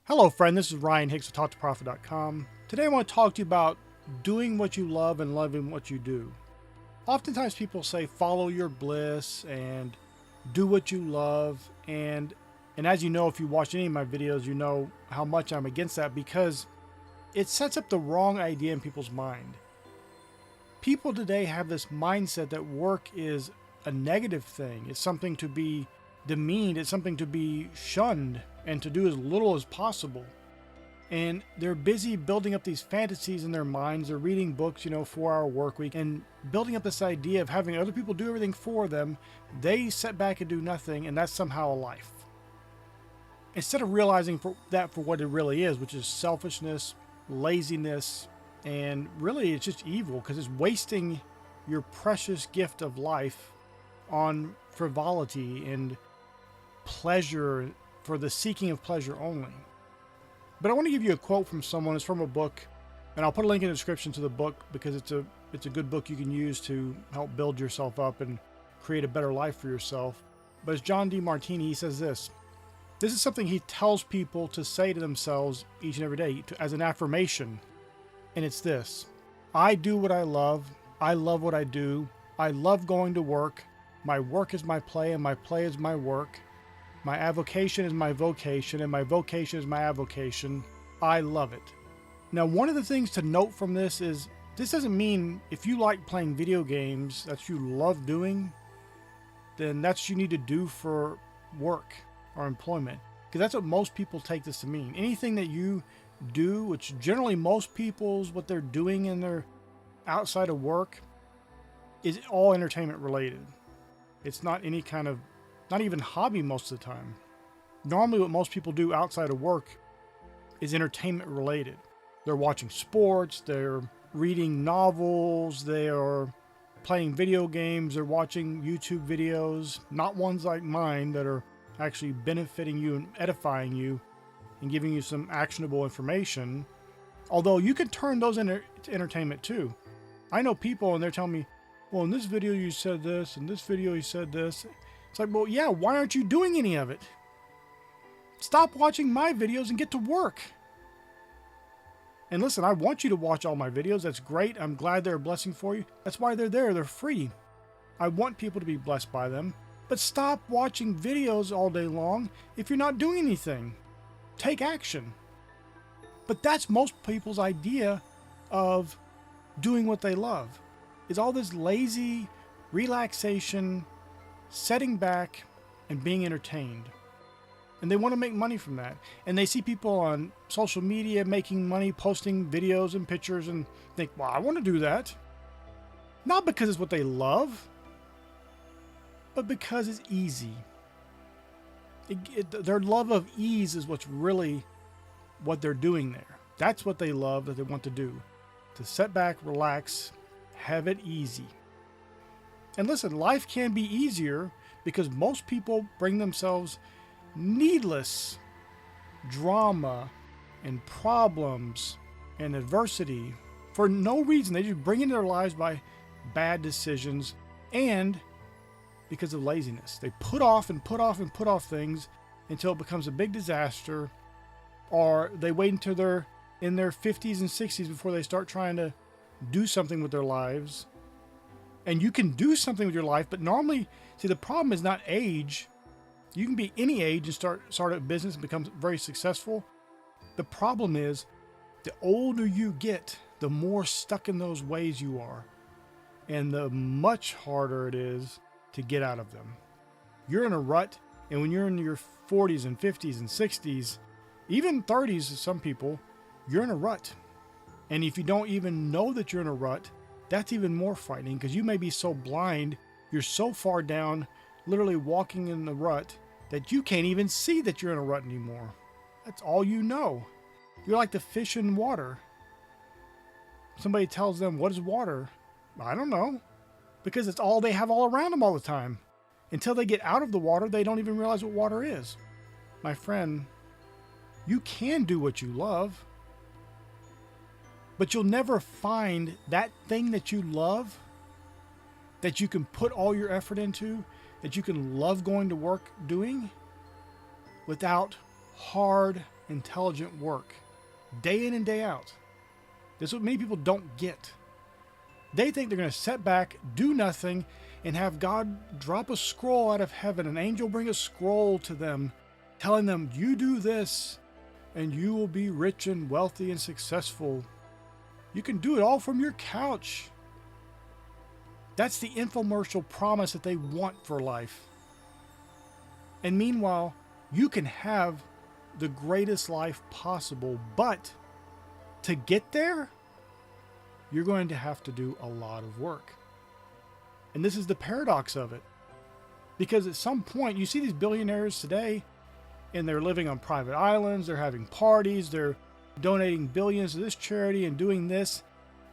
Hello friend, this is Ryan Hicks of TaughtToProfit.com. Today I want to talk to you about doing what you love and loving what you do. Oftentimes people say follow your bliss and do what you love, and as you know, if you watch any of my videos, you know how much I'm against that because it sets up the wrong idea in people's mind. People today have this mindset that work is a negative thing. It's something to be demeaned, it's something to be shunned and to do as little as possible. And they're busy building up these fantasies in their minds. They're reading books, 4-hour work week, and building up this idea of having other people do everything for them. They sit back and do nothing, and that's somehow a life. Instead of realizing that for what it really is, which is selfishness, laziness, and really it's just evil because it's wasting your precious gift of life on frivolity and pleasure for the seeking of pleasure only. But I want to give you a quote from someone. It's from a book, and I'll put a link in the description to the book because it's a good book you can use to help build yourself up and create a better life for yourself. But it's John Demartini. He says this. This is something he tells people to say to themselves each and every day as an affirmation. And it's this: I do what I love what I do, I love going to work, my work is my play and my play is my work, my avocation is my vocation and my vocation is my avocation, I love it. Now, one of the things to note from this is this doesn't mean if you like playing video games that you love doing, then that's what you need to do for work or employment, because that's what most people take this to mean. Anything that you do, which generally most people's what they're doing in their outside of work, is all entertainment related. It's not any kind of, not even hobby most of the time. Normally what most people do outside of work is entertainment related. They're watching sports, they're reading novels, they are playing video games, they're watching YouTube videos, not ones like mine that are actually benefiting you and edifying you and giving you some actionable information. Although you can turn those into entertainment too. I know people and they're telling me, well, in this video you said this, in this video you said this. It's like, well, yeah, why aren't you doing any of it? Stop watching my videos and get to work. And listen, I want you to watch all my videos. That's great. I'm glad they're a blessing for you. That's why they're there. They're free. I want people to be blessed by them. But stop watching videos all day long if you're not doing anything. Take action. But that's most people's idea of doing what they love, is all this lazy relaxation, setting back, and being entertained. And they want to make money from that. And they see people on social media making money, posting videos and pictures, and think, well, I want to do that. Not because it's what they love, but because it's easy. Their love of ease is what's really what they're doing there. That's what they love, that they want to do. To sit back, relax, have it easy. And listen, life can be easier because most people bring themselves needless drama and problems and adversity for no reason. They just bring into their lives by bad decisions and because of laziness. They put off and put off and put off things until it becomes a big disaster, or they wait until they're in their 50s and 60s before they start trying to do something with their lives. And you can do something with your life, but normally, see, the problem is not age. You can be any age and start a business and become very successful. The problem is the older you get, the more stuck in those ways you are, and the much harder it is to get out of them. You're in a rut, and when you're in your 40s and 50s and 60s, even 30s to some people, you're in a rut. And if you don't even know that you're in a rut, that's even more frightening because you may be so blind, you're so far down, literally walking in the rut, that you can't even see that you're in a rut anymore. That's all you know. You're like the fish in water. Somebody tells them, what is water? I don't know. Because it's all they have all around them all the time. Until they get out of the water, they don't even realize what water is. My friend, you can do what you love, but you'll never find that thing that you love, that you can put all your effort into, that you can love going to work doing, without hard intelligent work, day in and day out. This is what many people don't get. They think they're going to sit back, do nothing, and have God drop a scroll out of heaven, an angel bring a scroll to them, telling them, you do this, and you will be rich and wealthy and successful. You can do it all from your couch. That's the infomercial promise that they want for life. And meanwhile, you can have the greatest life possible, but to get there, you're going to have to do a lot of work. And this is the paradox of it. Because at some point, you see these billionaires today, and they're living on private islands, they're having parties, they're donating billions to this charity and doing this,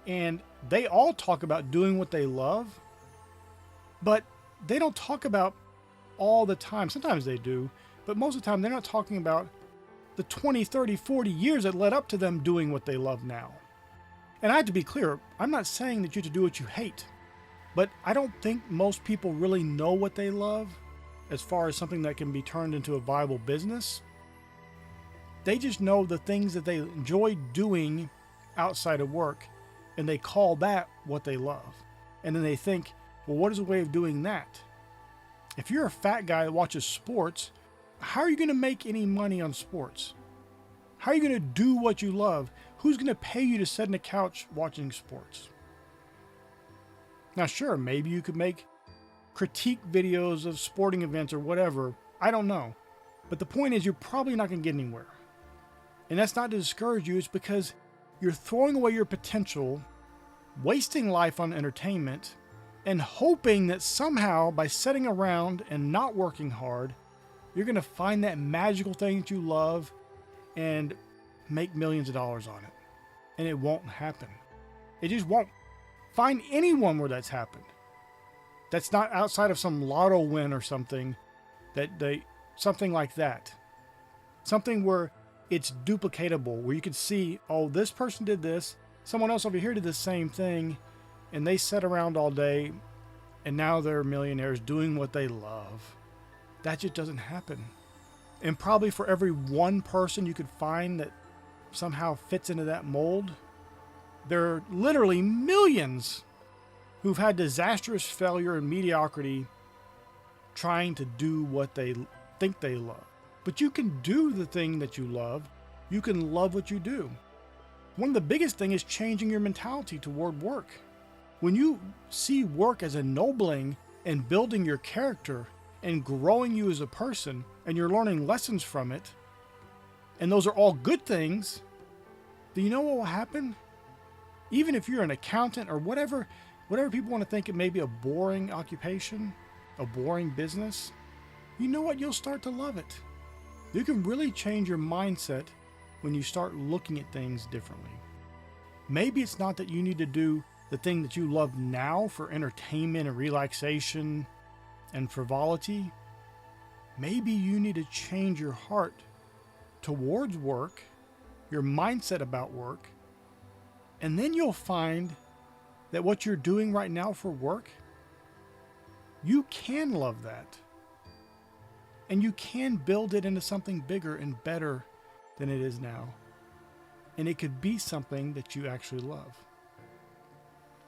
and they all talk about doing what they love, but they don't talk about all the time. Sometimes they do, but most of the time they're not talking about the 20, 30, 40 years that led up to them doing what they love now. And I have to be clear, I'm not saying that you have to do what you hate, but I don't think most people really know what they love as far as something that can be turned into a viable business. They just know the things that they enjoy doing outside of work, and they call that what they love. And then they think, well, what is a way of doing that? If you're a fat guy that watches sports, how are you going to make any money on sports? How are you going to do what you love? Who's going to pay you to sit on the couch watching sports? Now, sure, maybe you could make critique videos of sporting events or whatever. I don't know. But the point is, you're probably not going to get anywhere. And that's not to discourage you. It's because you're throwing away your potential, wasting life on entertainment, and hoping that somehow by sitting around and not working hard, you're going to find that magical thing that you love and make millions of dollars on it. And it won't happen. It just won't. Find anyone where that's happened. That's not outside of some lotto win or something, something like that. Something where it's duplicatable, where you could see, oh, this person did this, someone else over here did the same thing, and they sat around all day, and now they're millionaires doing what they love. That just doesn't happen. And probably for every one person you could find that somehow fits into that mold, there are literally millions who've had disastrous failure and mediocrity trying to do what they think they love. But you can do the thing that you love. You can love what you do. One of the biggest things is changing your mentality toward work. When you see work as ennobling and building your character and growing you as a person, and you're learning lessons from it, and those are all good things, do you know what will happen? Even if you're an accountant or whatever people want to think it may be a boring occupation, a boring business, you know what? You'll start to love it. You can really change your mindset when you start looking at things differently. Maybe it's not that you need to do the thing that you love now for entertainment and relaxation and frivolity. Maybe you need to change your heart towards work, your mindset about work, and then you'll find that what you're doing right now for work, you can love that. And you can build it into something bigger and better than it is now. And it could be something that you actually love.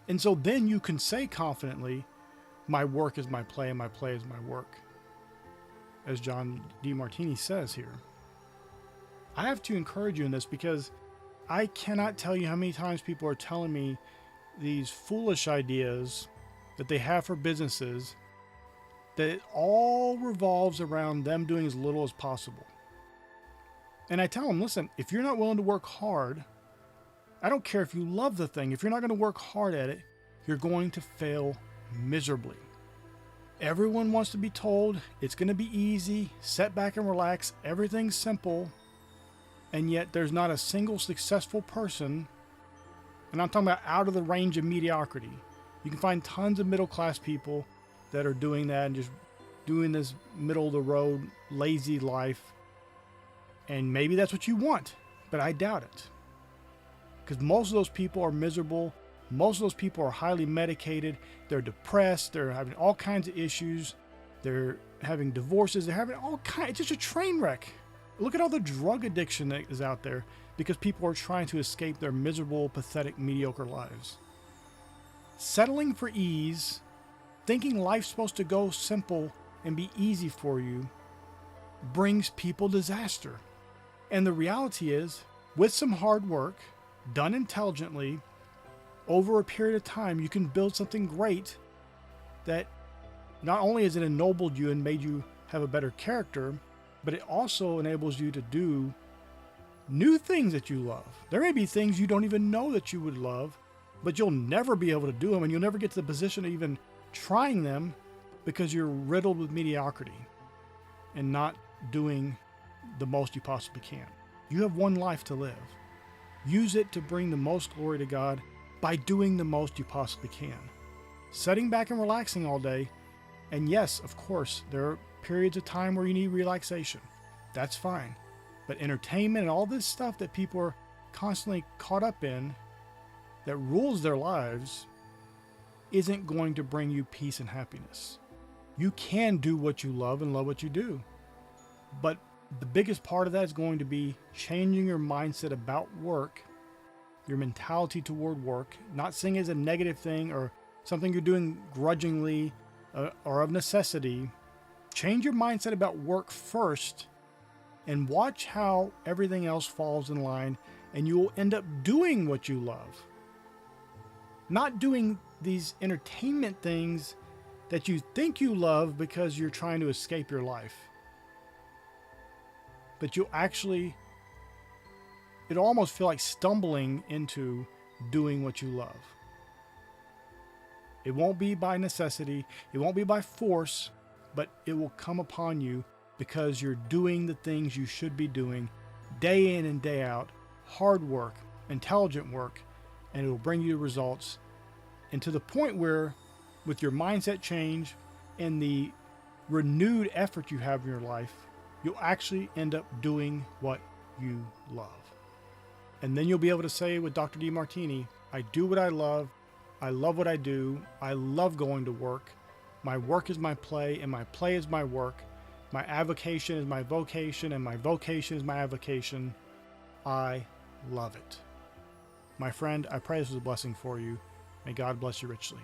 And so then you can say confidently, my work is my play and my play is my work. As John Demartini says here. I have to encourage you in this because I cannot tell you how many times people are telling me these foolish ideas that they have for businesses, that it all revolves around them doing as little as possible. And I tell them, listen, if you're not willing to work hard, I don't care if you love the thing, if you're not going to work hard at it, you're going to fail miserably. Everyone wants to be told it's going to be easy, sit back and relax, everything's simple, and yet there's not a single successful person, and I'm talking about out of the range of mediocrity. You can find tons of middle-class people that are doing that and just doing this middle-of-the-road, lazy life. And maybe that's what you want, but I doubt it. Because most of those people are miserable. Most of those people are highly medicated. They're depressed. They're having all kinds of issues. They're having divorces. They're having all kinds. It's just a train wreck. Look at all the drug addiction that is out there because people are trying to escape their miserable, pathetic, mediocre lives. Settling for ease, thinking life's supposed to go simple and be easy for you, brings people disaster. And the reality is, with some hard work, done intelligently, over a period of time, you can build something great that not only has it ennobled you and made you have a better character, but it also enables you to do new things that you love. There may be things you don't even know that you would love, but you'll never be able to do them, and you'll never get to the position of even trying them because you're riddled with mediocrity and not doing the most you possibly can. You have one life to live. Use it to bring the most glory to God by doing the most you possibly can. Sitting back and relaxing all day, and yes, of course, there are periods of time where you need relaxation. That's fine. But entertainment and all this stuff that people are constantly caught up in that rules their lives isn't going to bring you peace and happiness. You can do what you love and love what you do. But the biggest part of that is going to be changing your mindset about work, your mentality toward work, not seeing it as a negative thing or something you're doing grudgingly or of necessity. Change your mindset about work first and watch how everything else falls in line, and you will end up doing what you love. Not doing these entertainment things that you think you love because you're trying to escape your life. But you'll it'll almost feel like stumbling into doing what you love. It won't be by necessity, it won't be by force, but it will come upon you because you're doing the things you should be doing day in and day out, hard work, intelligent work, and it will bring you results. And to the point where, with your mindset change and the renewed effort you have in your life, you'll actually end up doing what you love. And then you'll be able to say with Dr. Demartini, I do what I love what I do, I love going to work, my work is my play, and my play is my work, my avocation is my vocation, and my vocation is my avocation. I love it. My friend, I pray this was a blessing for you. May God bless you richly.